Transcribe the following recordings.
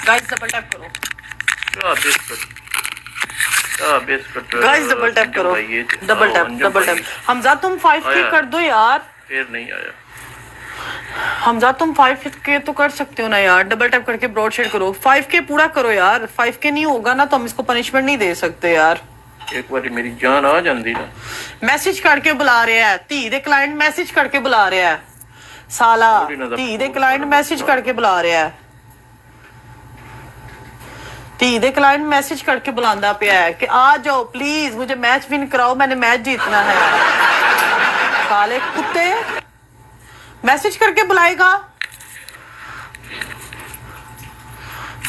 Guys double tap करो। क्या biscuit guys double tap करो। Double tap. हमजा तुम 5K कर दो यार। फिर नहीं आया। हमजा तुम 5K तो कर सकते हो ना यार। डबल टैप करके ब्रॉड शेड करो। 5K पूरा करो यार। 5K नहीं होगा ना तो हम इसको पनिशमेंट नहीं दे सकते यार। एक बार मेरी जान आ जाती ना। मैसेज करके बुला रहा है धी दे क्लाइंट। मैसेज करके बुला रहा है साला। धी दे क्लाइंट मैसेज करके बुला रहा है। धी दे क्लाइंट मैसेज करके बुलांदा पिया है कि आ जाओ प्लीज मुझे मैच विन कराओ, मैंने मैच जीतना है। साले कुत्ते मैसेज करके बुलाएगा।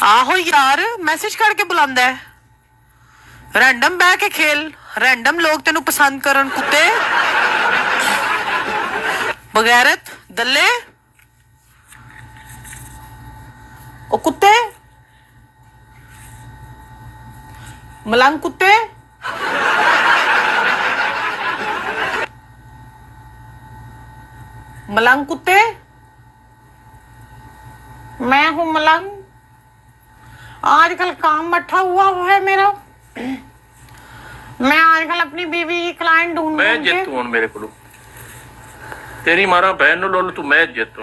आहो यार मैसेज करके बुलांदा है। रैंडम बह के खेल। रैंडम लोग तेनू पसंद करन कुत्ते। बगैरत दल्ले ओ कुत्ते मलंग कुत्ते। मलंग कुत्ते। मैं हूं मलंग। आजकल काम मठा हुआ है मेरा। मैं आजकल अपनी बीवी की क्लाइंट ढूंढ मैं जीतू हूं मेरे को तेरी मारा बहन नु लोल तू मैं जीतू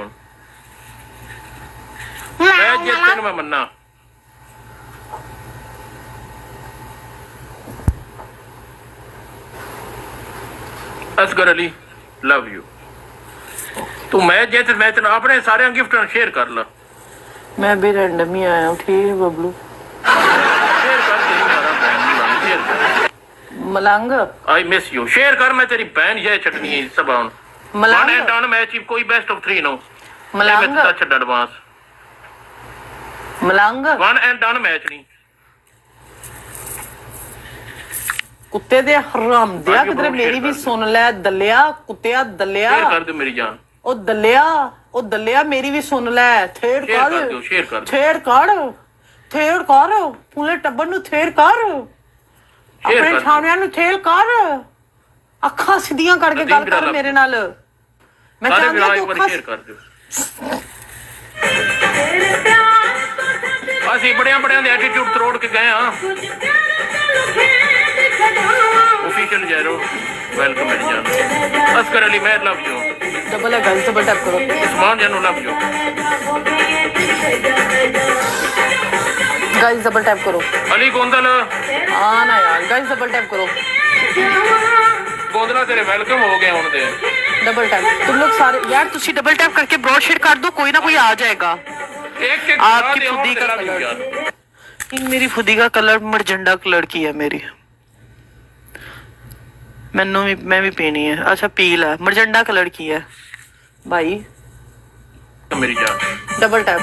मैं जीते नु मैं मन्ना। Asghar Ali love you. तू मैं जीत मैं तेन अपने सारे गिफ्ट शेयर कर ला। मैं भी रैंडम ही आया हूँ। ठीक है बबलू। शेयर कर तेरी मारा बहन शेयर कर। मलंग आई मिस यू। शेयर कर मैं तेरी बहन ये चटनी है सब on. One and done match कोई बेस्ट ऑफ 3 नो। मलंग मैं touch advance. Malang one and done match नहीं। कुत्ते दे हराम दिया किधरे मेरी भी सुन ले दलिया कुत्तिया दलिया। शेयर कर दे मेरी जान। ओ दलिया मेरी भी सुन ले। थेड़ कर शेयर कर थेड़ कर पूरे टब्बर नु थेड़ कर। अपने छावनिया नु थेड़ कर। अखा सीधियां करके गल कर मेरे नाल। मैं चाहती हूं तू अखा शेयर कर दो। ਅਸੀਂ ਬੜਿਆਂ ਦੇ ਐਟੀਟਿਊਡ ਤੋੜ ਕੇ ਗਏ ਆ। ऑफिशियल जैरो वेलकम मेरी जान। असगर अली मैं लव यू। डबल है गाइस डबल टैप करो। उस्मान जानू love you. Guys double tap करो। अली गोंदल ना यार गाइस डबल टैप करो। गोंदला तेरे वेलकम हो गए हुन दे। डबल टैप तुम लोग सारे यार तुसी डबल टैप करके ब्रॉड शेड कर दो। कोई ना कोई आ जाएगा। एक आपकी खुदी का कलर मेरी खुदी का कलर मरजंडा कलर की है मेरी। मैं भी पीनी है। अच्छा पीला है मरजंडा कलर की है भाई। मेरी जान डबल टैप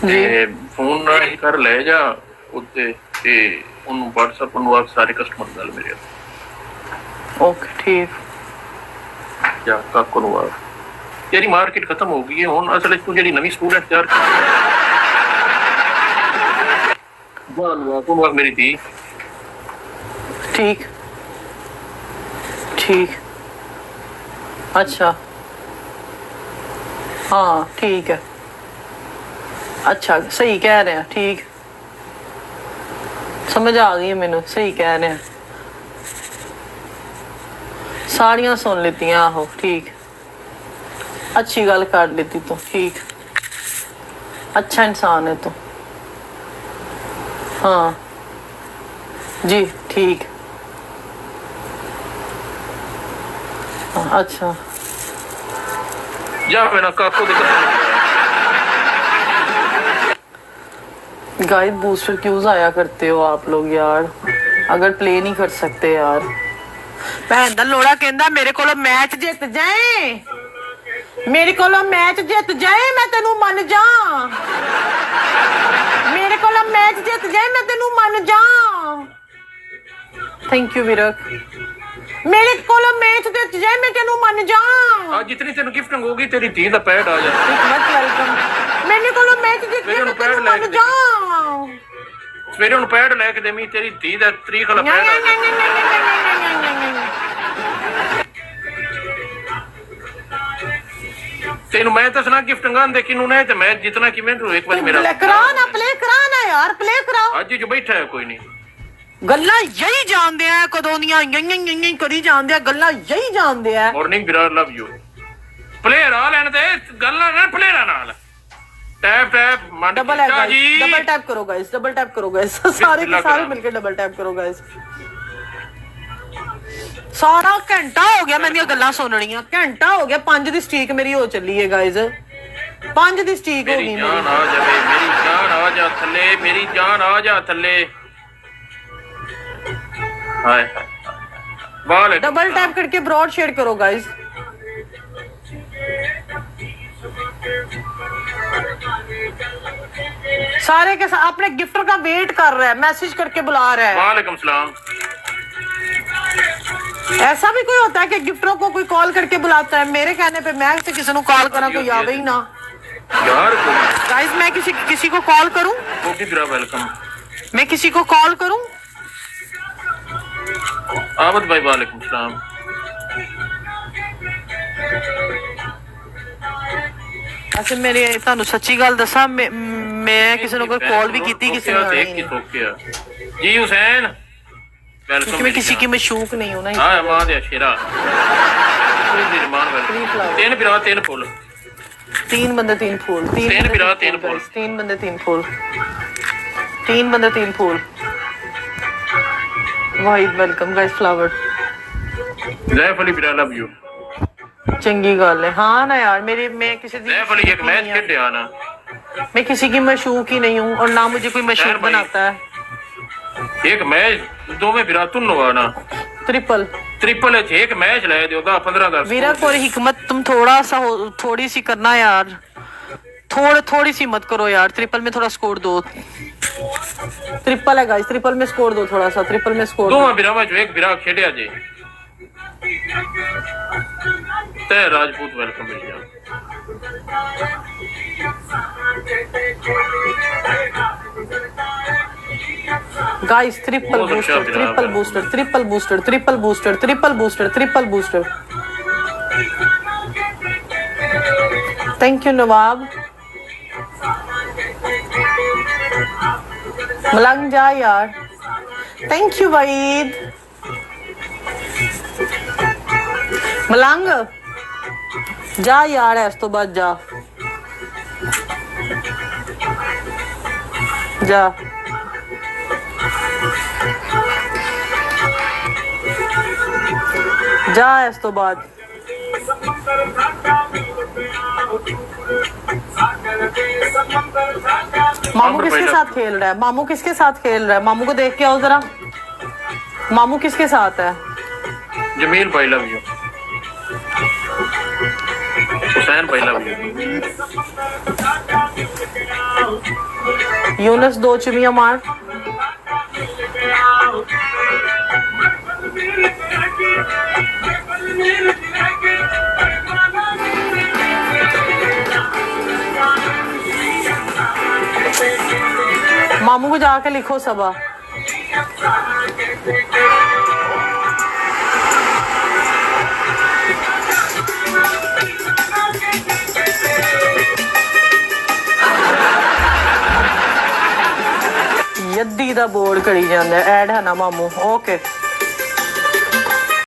जी फोन ना ही कर ले जा उत्ते ते उन WhatsApp ਨੂੰ ਆਪ ਸਾਰੇ ਕਸਟਮਰ ਨਾਲ ਮੇਰੇ। ओके ठीक ਜਾ ਕਾਕੂ ਨੂੰ ਆ तेरी मार्केट खत्म हो गई है हुन असल ਵਿੱਚ ਤੂੰ ਜਿਹੜੀ ਨਵੀਂ ਸਟੂਡੈਂਟ ਤਿਆਰ ਕਰ ਵਾਹ ਤੂੰ ਵਾਹ ਮੇਰੀ ਧੀ। ठीक अच्छा हाँ ठीक है। अच्छा सही कह रहे हैं। ठीक समझ आ गई है मैनू। सही कह रहे हैं। सारियां सुन लेती आहो ठीक। अच्छी गल कर लेती तो ठीक। अच्छा इंसान है तो हाँ जी ठीक। अच्छा जा मेरा काकू दे गाइस बूस्टर क्यों आया करते हो आप लोग यार। अगर प्ले नहीं कर सकते यार। भैन दा लोड़ा कहंदा मेरे कोलों मैच जित जाए। मेरे कोलों मैच जित जाए मैं तेनू मन जा। मेरे कोलों मैच जित जाए मैं तेनू मन जा। Thank you Virk. मेरे कोलों मैच जित जाए मैं तेनू मन जा। आज जितनी तेनू गिफ्टिंग होगी तेरी धी दा पैड आ जा। मत वेलकम। मेरे कोलों मैच जित जाए मैं तेनू मन जा। सवेरे ਨੂੰ ਪੈਡ ਲੈ ਕੇ ਦੇਵੀਂ ਤੇਰੀ ਧੀ ਦਾ ਤਰੀਕ ਵਾਲਾ ਪੈਡ तेन मैं दसना गिफ्ट दे किनू ने ते मैं जितना कि मैं एक बार मेरा प्ले करा ना यार, प्ले करा। आज ही जो बैठा है कोई नहीं ਗੱਲਾਂ ਯਹੀ ਜਾਣਦੇ ਆ, ਕਦੋਂ ਦੀਆਂ ਯਈ ਕਰੀ ਜਾਂਦੇ ਆ, ਗੱਲਾਂ ਯਹੀ ਜਾਣਦੇ ਆ। Morning Virat love you player ਆ ਲੈਣ ਤੇ ਗੱਲਾਂ ਨਾ ਪਲੇਅਰਾਂ ਨਾਲ टैप टैप डबल है गाइस, डबल टैप करो गाइस, डबल टैप करो गाइस, सारे के सारे मिलकर डबल टैप करो गाइस। सारा घंटा हो गया मेरी गल्लां सुननियां, घंटा हो गया, 5 दी स्ट्रीक मेरी हो चली है गाइस, 5 दी स्ट्रीक हो गई मेरी। जान आ जावे मेरी जान आ जा थल्ले, मेरी जान आ जा थल्ले। हाय बाल डबल टैप करके ब्रॉड शेड करो गाइस। सारे के साथ अपने गिफ्टर का वेट कर रहा है, मैसेज करके बुला रहा है। वालेकुम सलाम। ऐसा भी कोई होता है कि गिफ्टरों को कोई कॉल करके बुलाता है? मेरे कहने पे मैं से किसी को कॉल करा, कोई आवे ही ना यार। गाइस मैं किसी को कॉल करूं? ओके तेरा वेलकम। मैं किसी को कॉल करूं? आबद भाई वालेकुम सलाम। अच्छा मेरे ਤੁਹਾਨੂੰ ਸੱਚੀ ਗੱਲ ਦੱਸਾਂ, ਮੈਂ ਕਿਸੇ ਨੂੰ ਕੋਈ कॉल भी की किसी ने देख के सोके जी हुसैन वेलकम। मैं किसी की मशूक नहीं हूं ना। हां मां दे शेरा तीन बिरा तीन फूल, 3 बंदे 3 फूल, 3 बिरा 3 फूल, 3 बंदे 3 फूल, 3 बंदे 3 फूल। Wahid welcome guys flower. जैफ अली बिरा लव यू। चंगी गल है। हाँ ना यार मेरी, मैं किसी की जैफ अली एक मैच खेल ना, मैं किसी की मशूक ही नहीं हूँ और ना मुझे कोई मशूक बनाता है। एक मैच दो में बिरा तुम हुआ ना, ट्रिपल ट्रिपल है एक मैच ले दो 15-10 विराट कोहली हिकमत तुम थोड़ा सा थोड़ी सी करना यार, थोड़ी सी मत करो यार। ट्रिपल में थोड़ा स्कोर दो, ट्रिपल है गाइस, ट्रिपल में स्कोर दो थोड़ा सा, ट्रिपल में स्कोर दो बिरा में जो एक बिरा खेलिया जे ते राजपूत वेलकम भैया। Guys triple booster, triple booster, triple booster, triple booster, triple booster, triple booster. Thank you Nawab. मलंग जा यार। Thank you Waheed. मलंग जा यार, इस तो बाद जा जा। जा इस तो बाद। मामू किसके साथ खेल रहा है? मामू किसके साथ खेल रहा है? मामू को देख के आओ जरा, मामू किसके साथ है? जमील भाई लव यू। हुसैन भाई लव यू। यूनस 2 चिमिया मार। मामू को जाके लिखो सबा। यद्दी दा बोर्ड करी जांदा ऐड है ना मामू। ओके